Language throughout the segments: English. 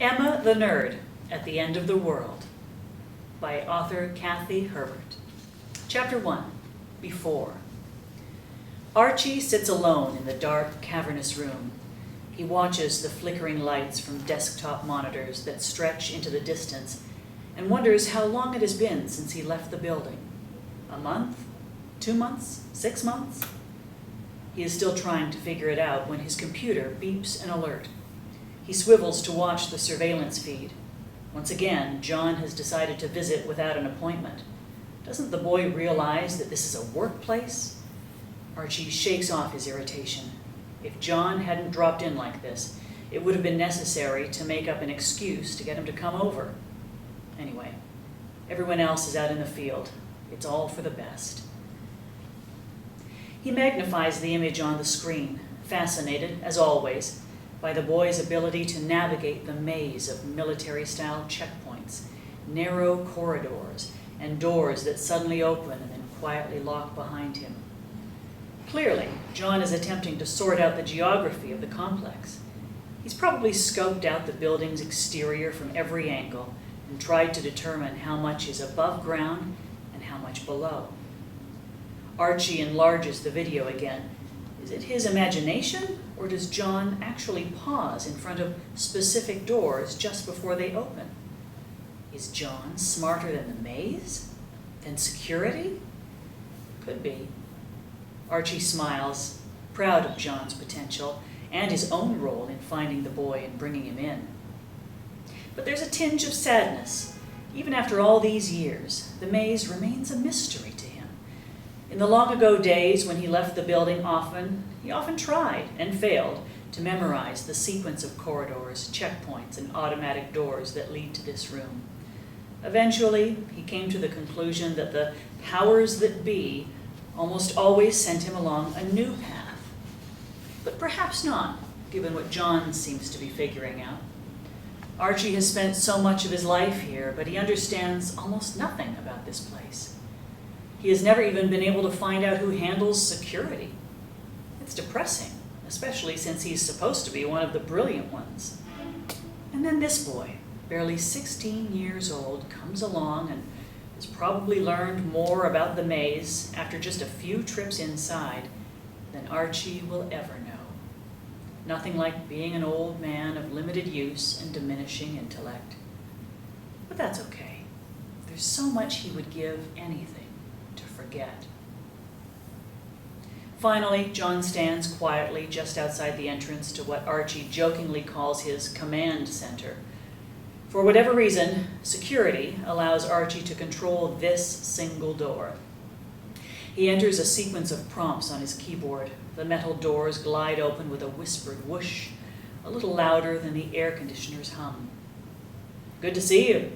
Emma the Nerd at the End of the World by author Cathy Herbert. Chapter 1, Before. Archie sits alone in the dark, cavernous room. He watches the flickering lights from desktop monitors that stretch into the distance and wonders how long it has been since he left the building. A month? 2 months? 6 months? He is still trying to figure it out when his computer beeps an alert. He swivels to watch the surveillance feed. Once again, John has decided to visit without an appointment. Doesn't the boy realize that this is a workplace? Archie shakes off his irritation. If John hadn't dropped in like this, it would have been necessary to make up an excuse to get him to come over. Anyway, everyone else is out in the field. It's all for the best. He magnifies the image on the screen, fascinated, as always, by the boy's ability to navigate the maze of military-style checkpoints, narrow corridors, and doors that suddenly open and then quietly lock behind him. Clearly, John is attempting to sort out the geography of the complex. He's probably scoped out the building's exterior from every angle and tried to determine how much is above ground and how much below. Archie enlarges the video again. Is it his imagination, or does John actually pause in front of specific doors just before they open? Is John smarter than the maze? Than security? Could be. Archie smiles, proud of John's potential and his own role in finding the boy and bringing him in. But there's a tinge of sadness. Even after all these years, the maze remains a mystery to him. In the long-ago days when he left the building he often tried and failed to memorize the sequence of corridors, checkpoints, and automatic doors that lead to this room. Eventually, he came to the conclusion that the powers that be almost always sent him along a new path. But perhaps not, given what John seems to be figuring out. Archie has spent so much of his life here, but he understands almost nothing about this place. He has never even been able to find out who handles security. It's depressing, especially since he's supposed to be one of the brilliant ones. And then this boy, barely 16 years old, comes along and has probably learned more about the maze after just a few trips inside than Archie will ever know. Nothing like being an old man of limited use and diminishing intellect. But that's okay. There's so much he would give anything to forget. Finally, John stands quietly just outside the entrance to what Archie jokingly calls his command center. For whatever reason, security allows Archie to control this single door. He enters a sequence of prompts on his keyboard. The metal doors glide open with a whispered whoosh, a little louder than the air conditioner's hum. Good to see you.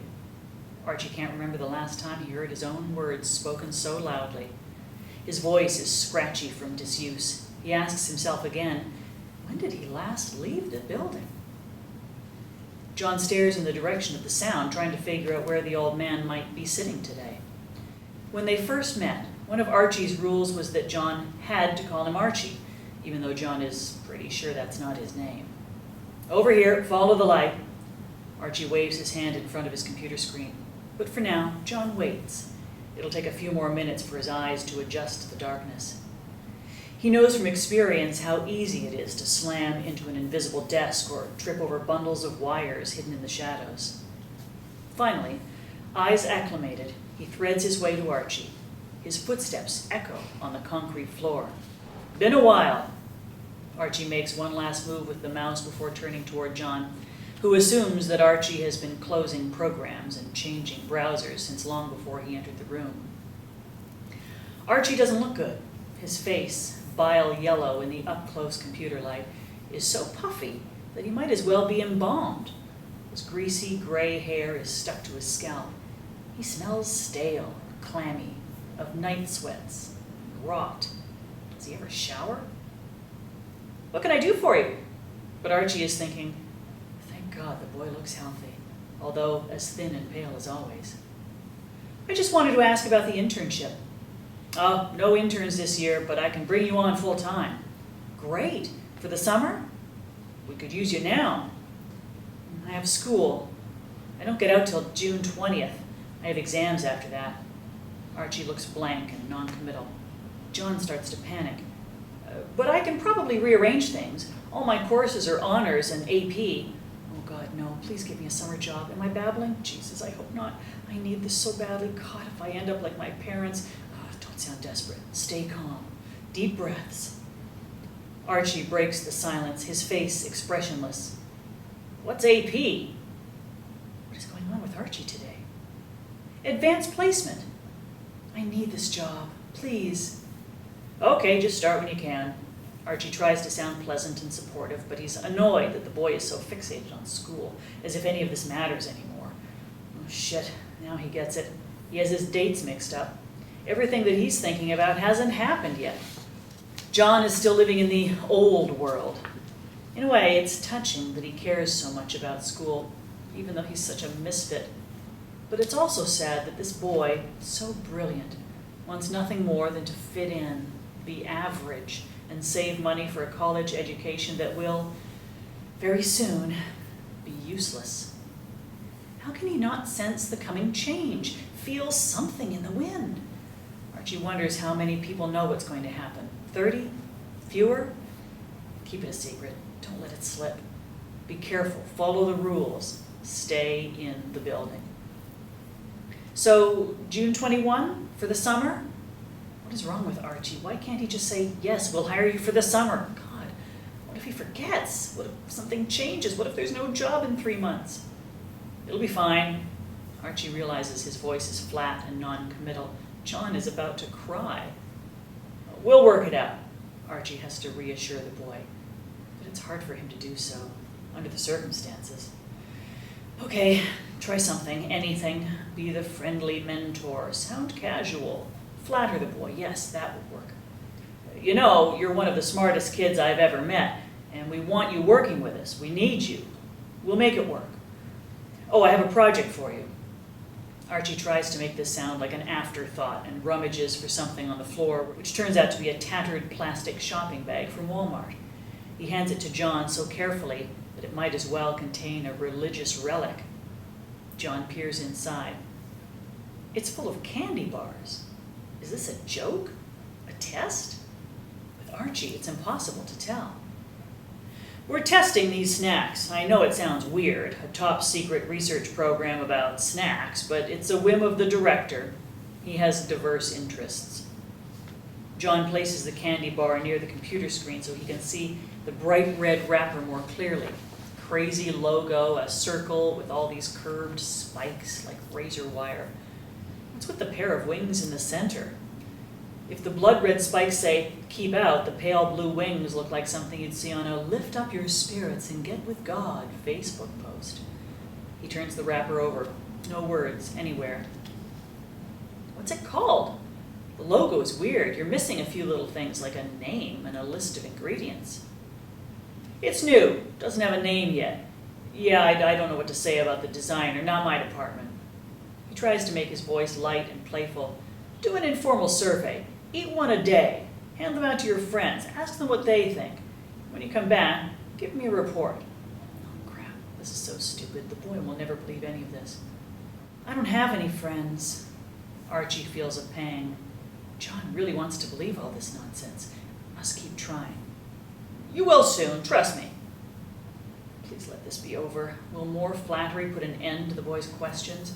Archie can't remember the last time he heard his own words spoken so loudly. His voice is scratchy from disuse. He asks himself again, when did he last leave the building? John stares in the direction of the sound, trying to figure out where the old man might be sitting today. When they first met, one of Archie's rules was that John had to call him Archie, even though John is pretty sure that's not his name. Over here, follow the light. Archie waves his hand in front of his computer screen. But for now, John waits. It'll take a few more minutes for his eyes to adjust to the darkness. He knows from experience how easy it is to slam into an invisible desk or trip over bundles of wires hidden in the shadows. Finally, eyes acclimated, he threads his way to Archie. His footsteps echo on the concrete floor. Been a while. Archie makes one last move with the mouse before turning toward John, who assumes that Archie has been closing programs and changing browsers since long before he entered the room. Archie doesn't look good. His face, bile yellow in the up-close computer light, is so puffy that he might as well be embalmed. His greasy gray hair is stuck to his scalp. He smells stale, clammy, of night sweats, rot. Does he ever shower? What can I do for you? But Archie is thinking, thank God the boy looks healthy, although as thin and pale as always. I just wanted to ask about the internship. Oh, no interns this year, but I can bring you on full time. Great. For the summer? We could use you now. I have school. I don't get out till June 20th. I have exams after that. Archie looks blank and non-committal. John starts to panic. But I can probably rearrange things. All my courses are honors and AP. Oh God, no, please give me a summer job. Am I babbling? Jesus, I hope not. I need this so badly. God, if I end up like my parents. Oh, don't sound desperate. Stay calm. Deep breaths. Archie breaks the silence, his face expressionless. What's AP? What is going on with Archie today? Advanced placement. I need this job, please. Okay, just start when you can. Archie tries to sound pleasant and supportive, but he's annoyed that the boy is so fixated on school, as if any of this matters anymore. Oh shit, now he gets it. He has his dates mixed up. Everything that he's thinking about hasn't happened yet. John is still living in the old world. In a way, it's touching that he cares so much about school, even though he's such a misfit. But it's also sad that this boy, so brilliant, wants nothing more than to fit in, be average, and save money for a college education that will, very soon, be useless. How can he not sense the coming change, feel something in the wind? Archie wonders how many people know what's going to happen. 30? Fewer? Keep it a secret. Don't let it slip. Be careful. Follow the rules. Stay in the building. So, June 21 for the summer? What is wrong with Archie? Why can't he just say, yes, we'll hire you for the summer? God, what if he forgets? What if something changes? What if there's no job in 3 months? It'll be fine. Archie realizes his voice is flat and non-committal. John is about to cry. We'll work it out, Archie has to reassure the boy. But it's hard for him to do so, under the circumstances. Okay, try something, anything. Be the friendly mentor. Sound casual. Flatter the boy. Yes, that would work. You know, you're one of the smartest kids I've ever met, and we want you working with us. We need you. We'll make it work. Oh, I have a project for you. Archie tries to make this sound like an afterthought and rummages for something on the floor, which turns out to be a tattered plastic shopping bag from Walmart. He hands it to John so carefully that it might as well contain a religious relic. John peers inside. It's full of candy bars. Is this a joke? A test? With Archie, it's impossible to tell. We're testing these snacks. I know it sounds weird, a top-secret research program about snacks, but it's a whim of the director. He has diverse interests. John places the candy bar near the computer screen so he can see the bright red wrapper more clearly. Crazy logo, a circle with all these curved spikes like razor wire. What's with the pair of wings in the center? If the blood red spikes say, keep out, the pale blue wings look like something you'd see on a lift up your spirits and get with God Facebook post. He turns the wrapper over. No words anywhere. What's it called? The logo is weird. You're missing a few little things like a name and a list of ingredients. It's new. Doesn't have a name yet. Yeah, I don't know what to say about the designer. Not my department. He tries to make his voice light and playful. Do an informal survey. Eat one a day. Hand them out to your friends. Ask them what they think. When you come back, give me a report. Oh, crap. This is so stupid. The boy will never believe any of this. I don't have any friends. Archie feels a pang. John really wants to believe all this nonsense. Must keep trying. You will soon, trust me. Please let this be over. Will more flattery put an end to the boy's questions?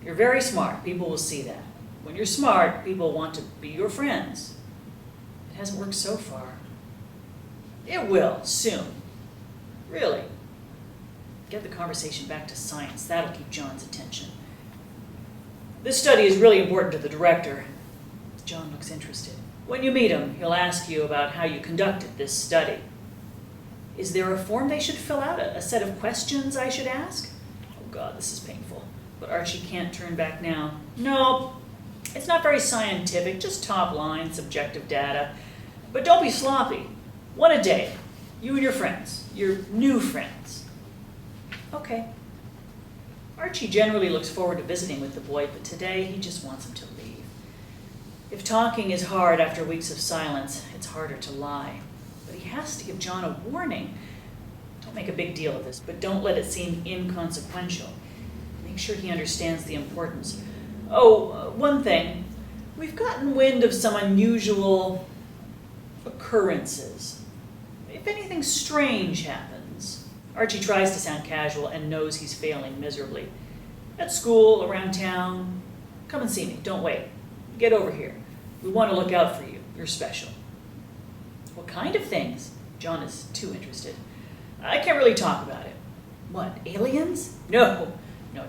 You're very smart. People will see that. When you're smart, people want to be your friends. It hasn't worked so far. It will, soon. Really. Get the conversation back to science. That'll keep John's attention. This study is really important to the director. John looks interested. When you meet him, he'll ask you about how you conducted this study. Is there a form they should fill out? A set of questions I should ask? Oh God, this is painful. But Archie can't turn back now. No, it's not very scientific, just top line, subjective data. But don't be sloppy. One a day. You and your friends. Your new friends. Okay. Archie generally looks forward to visiting with the boy, but today he just wants him to leave. If talking is hard after weeks of silence, it's harder to lie. But he has to give John a warning. Don't make a big deal of this, but don't let it seem inconsequential. Make sure he understands the importance. Oh, one thing. We've gotten wind of some unusual occurrences. If anything strange happens. Archie tries to sound casual and knows he's failing miserably. At school, around town. Come and see me. Don't wait. Get over here. We want to look out for you. You're special. What kind of things? John is too interested. I can't really talk about it. What, aliens? No,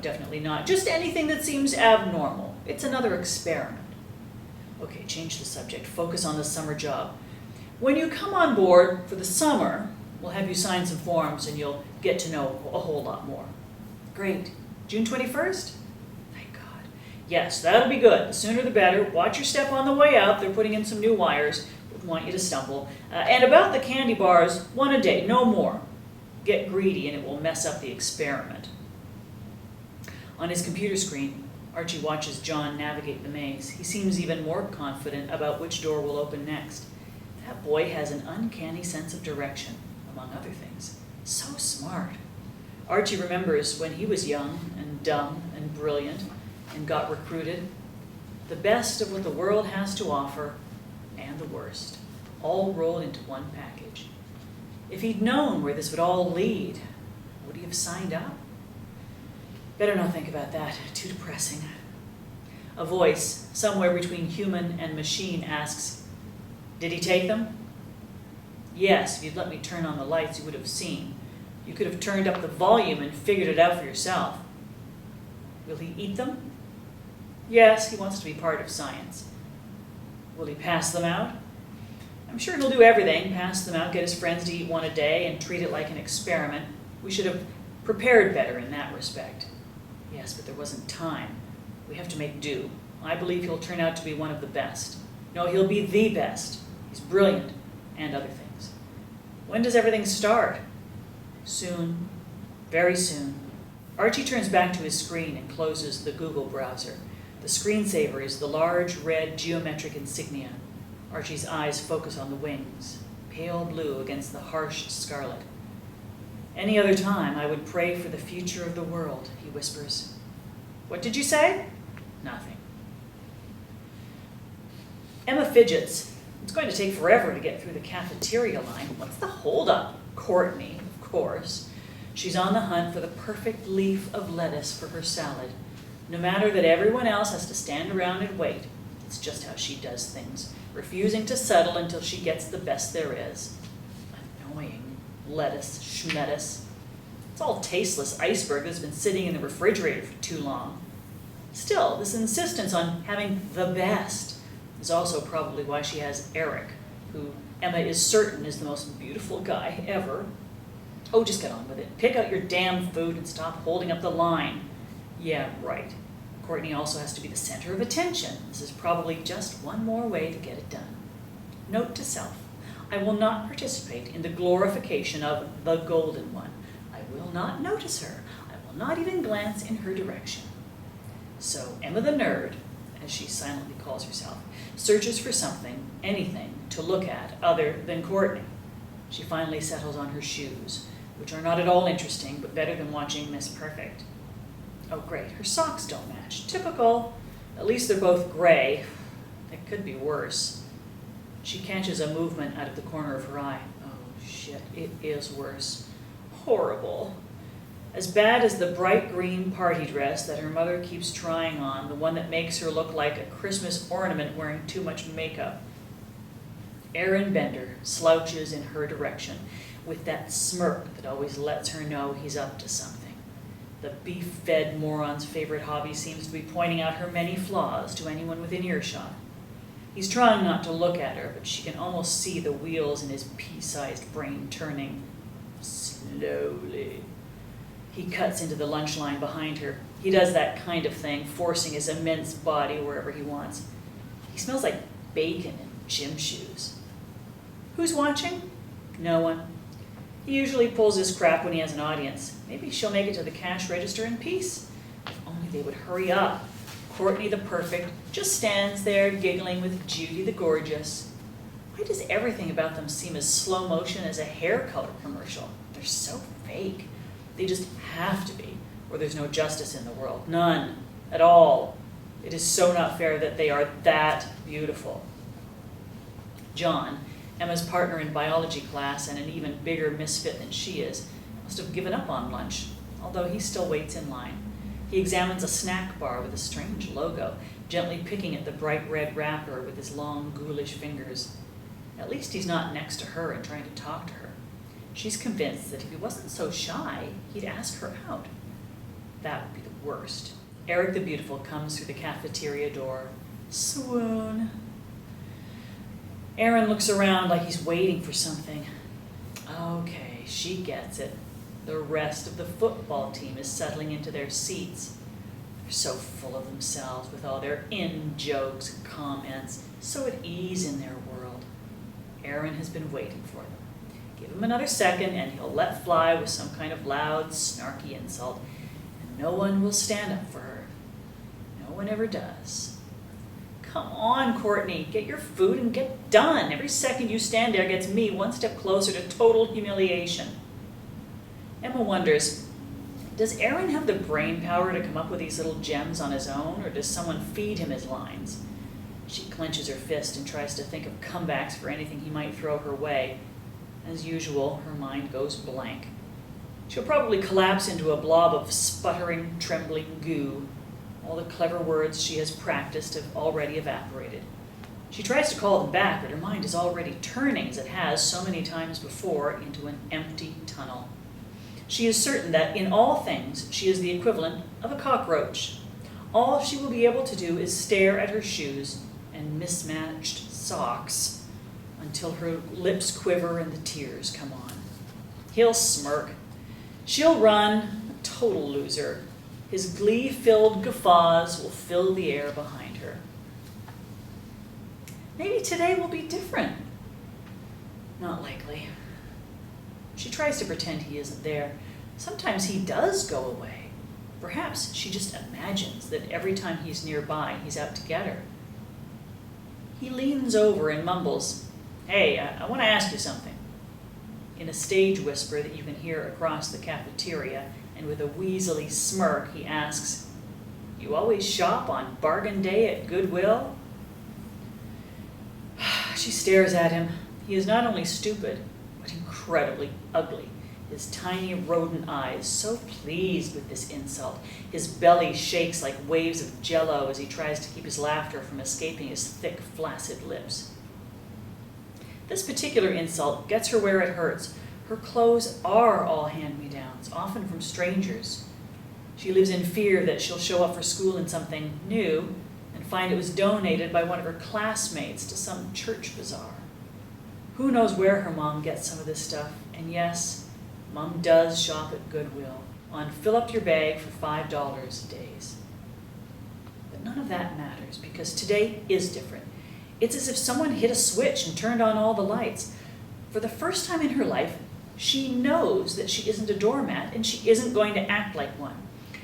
definitely not. Just anything that seems abnormal. It's another experiment. Okay, change the subject. Focus on the summer job. When you come on board for the summer, we'll have you sign some forms and you'll get to know a whole lot more. Great. June 21st? Thank God. Yes, that'll be good. The sooner the better. Watch your step on the way out. They're putting in some new wires. Wouldn't want you to stumble. And about the candy bars, one a day, no more. Get greedy and it will mess up the experiment. On his computer screen, Archie watches John navigate the maze. He seems even more confident about which door will open next. That boy has an uncanny sense of direction, among other things. So smart. Archie remembers when he was young and dumb and brilliant and got recruited. The best of what the world has to offer and the worst, all rolled into one package. If he'd known where this would all lead, would he have signed up? Better not think about that. Too depressing. A voice, somewhere between human and machine, asks, "Did he take them?" Yes, if you'd let me turn on the lights, you would have seen. You could have turned up the volume and figured it out for yourself. Will he eat them? Yes, he wants to be part of science. Will he pass them out? I'm sure he'll do everything, pass them out, get his friends to eat one a day, and treat it like an experiment. We should have prepared better in that respect. Yes, but there wasn't time. We have to make do. I believe he'll turn out to be one of the best. No, he'll be the best. He's brilliant, and other things. When does everything start? Soon. Very soon. Archie turns back to his screen and closes the Google browser. The screensaver is the large red geometric insignia. Archie's eyes focus on the wings, pale blue against the harsh scarlet. Any other time, I would pray for the future of the world, he whispers. What did you say? Nothing. Emma fidgets. It's going to take forever to get through the cafeteria line. What's the holdup? Courtney, of course. She's on the hunt for the perfect leaf of lettuce for her salad. No matter that everyone else has to stand around and wait. It's just how she does things, refusing to settle until she gets the best there is. Annoying. Lettuce, schmettuce. It's all tasteless iceberg that's been sitting in the refrigerator for too long. Still, this insistence on having the best is also probably why she has Eric, who Emma is certain is the most beautiful guy ever. Oh, just get on with it. Pick out your damn food and stop holding up the line. Yeah, right. Courtney also has to be the center of attention. This is probably just one more way to get it done. Note to self. I will not participate in the glorification of the golden one. I will not notice her. I will not even glance in her direction. So Emma the nerd, as she silently calls herself, searches for something, anything, to look at other than Courtney. She finally settles on her shoes, which are not at all interesting, but better than watching Miss Perfect. Oh great, her socks don't match. Typical. At least they're both gray. It could be worse. She catches a movement out of the corner of her eye. Oh shit, it is worse. Horrible. As bad as the bright green party dress that her mother keeps trying on, the one that makes her look like a Christmas ornament wearing too much makeup. Aaron Bender slouches in her direction with that smirk that always lets her know he's up to something. The beef-fed moron's favorite hobby seems to be pointing out her many flaws to anyone within earshot. He's trying not to look at her, but she can almost see the wheels in his pea-sized brain turning slowly. He cuts into the lunch line behind her. He does that kind of thing, forcing his immense body wherever he wants. He smells like bacon and gym shoes. Who's watching? No one. He usually pulls his crap when he has an audience. Maybe she'll make it to the cash register in peace. If only they would hurry up. Courtney the perfect just stands there giggling with Judy the gorgeous. Why does everything about them seem as slow motion as a hair color commercial? They're so fake. They just have to be, or there's no justice in the world. None at all. It is so not fair that they are that beautiful. John, Emma's partner in biology class and an even bigger misfit than she is, must have given up on lunch, although he still waits in line. He examines a snack bar with a strange logo, gently picking at the bright red wrapper with his long, ghoulish fingers. At least he's not next to her and trying to talk to her. She's convinced that if he wasn't so shy, he'd ask her out. That would be the worst. Eric the Beautiful comes through the cafeteria door. Swoon. Aaron looks around like he's waiting for something. Okay, she gets it. The rest of the football team is settling into their seats. They're so full of themselves with all their in-jokes and comments, so at ease in their world. Aaron has been waiting for them. Give him another second and he'll let fly with some kind of loud, snarky insult, and no one will stand up for her. No one ever does. Come on, Courtney, get your food and get done. Every second you stand there gets me one step closer to total humiliation. Emma wonders, does Aaron have the brain power to come up with these little gems on his own, or does someone feed him his lines? She clenches her fist and tries to think of comebacks for anything he might throw her way. As usual, her mind goes blank. She'll probably collapse into a blob of sputtering, trembling goo. All the clever words she has practiced have already evaporated. She tries to call them back, but her mind is already turning, as it has so many times before, into an empty tunnel. She is certain that in all things she is the equivalent of a cockroach. All she will be able to do is stare at her shoes and mismatched socks until her lips quiver and the tears come on. He'll smirk. She'll run, a total loser. His glee-filled guffaws will fill the air behind her. Maybe today will be different. Not likely. She tries to pretend he isn't there. Sometimes he does go away. Perhaps she just imagines that every time he's nearby, he's out to get her. He leans over and mumbles, "Hey, I want to ask you something," in a stage whisper that you can hear across the cafeteria, and with a weaselly smirk he asks, "You always shop on bargain day at Goodwill?" She stares at him. He is not only stupid, but incredibly ugly. His tiny rodent eyes so pleased with this insult. His belly shakes like waves of jello as he tries to keep his laughter from escaping his thick, flaccid lips. This particular insult gets her where it hurts. Her clothes are all hand-me-downs, often from strangers. She lives in fear that she'll show up for school in something new and find it was donated by one of her classmates to some church bazaar. Who knows where her mom gets some of this stuff? And yes, Mom does shop at Goodwill on fill up your bag for $5 days. But none of that matters because today is different. It's as if someone hit a switch and turned on all the lights. For the first time in her life, she knows that she isn't a doormat and she isn't going to act like one.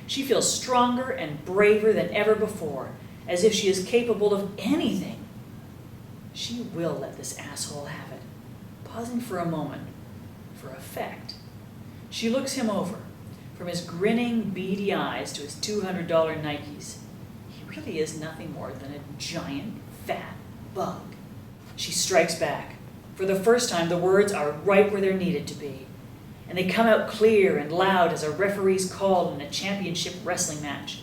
She feels stronger and braver than ever before, as if she is capable of anything. She will let this asshole have it. Pausing for a moment, for effect, she looks him over, from his grinning, beady eyes to his $200 Nikes. He really is nothing more than a giant, fat bug. She strikes back. For the first time, the words are right where they're needed to be, and they come out clear and loud as a referee's call in a championship wrestling match.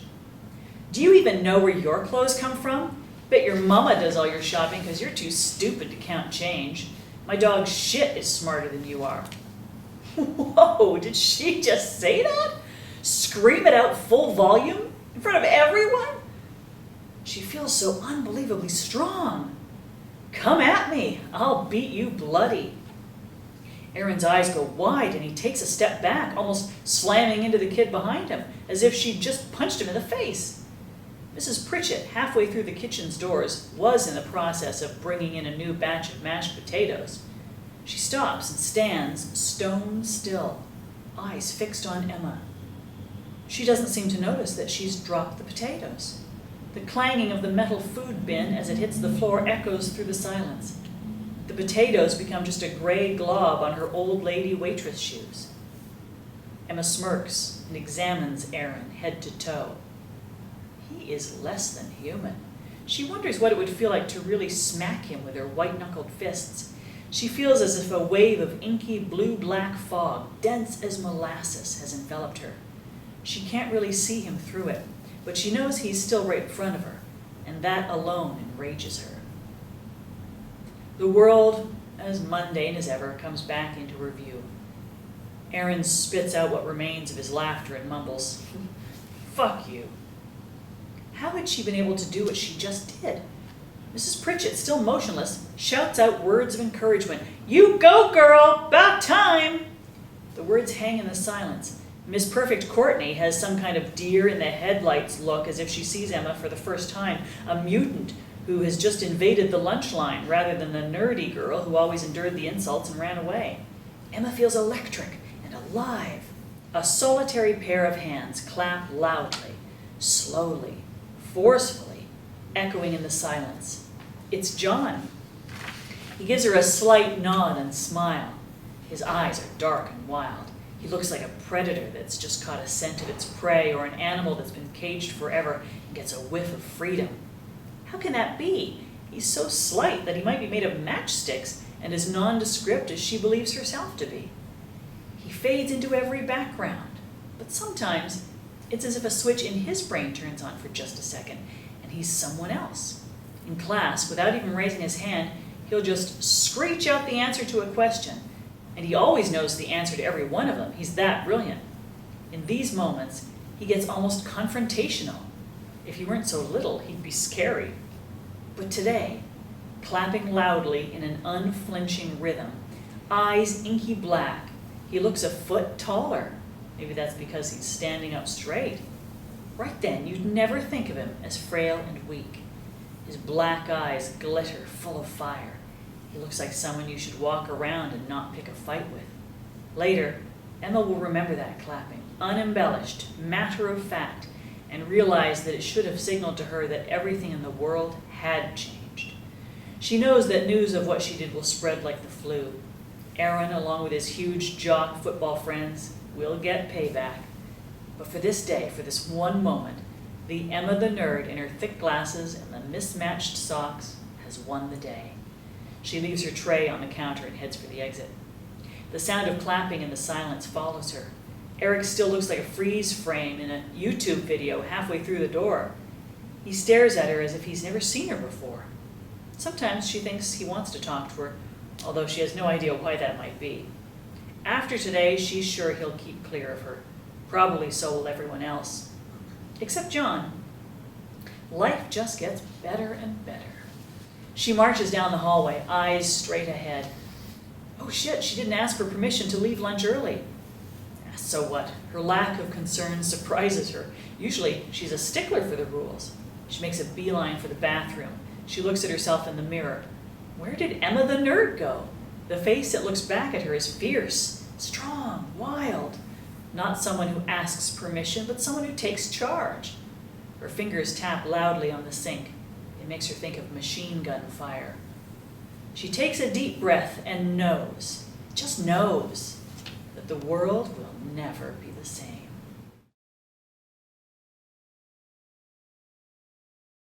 "Do you even know where your clothes come from? Bet your mama does all your shopping because you're too stupid to count change. My dog's shit is smarter than you are." Whoa, did she just say that? Scream it out full volume in front of everyone? She feels so unbelievably strong. "Come at me, I'll beat you bloody." Aaron's eyes go wide and he takes a step back, almost slamming into the kid behind him, as if she'd just punched him in the face. Mrs. Pritchett, halfway through the kitchen's doors, was in the process of bringing in a new batch of mashed potatoes. She stops and stands stone still, eyes fixed on Emma. She doesn't seem to notice that she's dropped the potatoes. The clanging of the metal food bin as it hits the floor echoes through the silence. The potatoes become just a gray glob on her old lady waitress shoes. Emma smirks and examines Aaron head to toe. He is less than human. She wonders what it would feel like to really smack him with her white-knuckled fists. She feels as if a wave of inky blue-black fog, dense as molasses, has enveloped her. She can't really see him through it, but she knows he's still right in front of her, and that alone enrages her. The world, as mundane as ever, comes back into her view. Aaron spits out what remains of his laughter and mumbles, "Fuck you." How had she been able to do what she just did? Mrs. Pritchett, still motionless, shouts out words of encouragement. "You go, girl! About time!" The words hang in the silence. Miss Perfect Courtney has some kind of deer in the headlights look as if she sees Emma for the first time, a mutant who has just invaded the lunch line rather than the nerdy girl who always endured the insults and ran away. Emma feels electric and alive. A solitary pair of hands clap loudly, slowly, forcefully, echoing in the silence. It's John. He gives her a slight nod and smile. His eyes are dark and wild. He looks like a predator that's just caught a scent of its prey, or an animal that's been caged forever and gets a whiff of freedom. How can that be? He's so slight that he might be made of matchsticks and as nondescript as she believes herself to be. He fades into every background, but sometimes it's as if a switch in his brain turns on for just a second, and he's someone else. In class, without even raising his hand, he'll just screech out the answer to a question, and he always knows the answer to every one of them. He's that brilliant. In these moments, he gets almost confrontational. If he weren't so little, he'd be scary. But today, clapping loudly in an unflinching rhythm, eyes inky black, he looks a foot taller. Maybe that's because he's standing up straight. Right then, you'd never think of him as frail and weak. His black eyes glitter, full of fire. He looks like someone you should walk around and not pick a fight with. Later, Emma will remember that clapping, unembellished, matter of fact, and realize that it should have signaled to her that everything in the world had changed. She knows that news of what she did will spread like the flu. Aaron, along with his huge jock football friends, will get payback. But for this day, for this one moment, the Emma the nerd in her thick glasses and the mismatched socks has won the day. She leaves her tray on the counter and heads for the exit. The sound of clapping in the silence follows her. Eric still looks like a freeze frame in a YouTube video halfway through the door. He stares at her as if he's never seen her before. Sometimes she thinks he wants to talk to her, although she has no idea why that might be. After today, she's sure he'll keep clear of her. Probably so will everyone else. Except John. Life just gets better and better. She marches down the hallway, eyes straight ahead. Oh shit, she didn't ask for permission to leave lunch early. So what? Her lack of concern surprises her. Usually, she's a stickler for the rules. She makes a beeline for the bathroom. She looks at herself in the mirror. Where did Emma the nerd go? The face that looks back at her is fierce, strong, wild. Not someone who asks permission, but someone who takes charge. Her fingers tap loudly on the sink. It makes her think of machine gun fire. She takes a deep breath and knows, just knows, that the world will never be the same.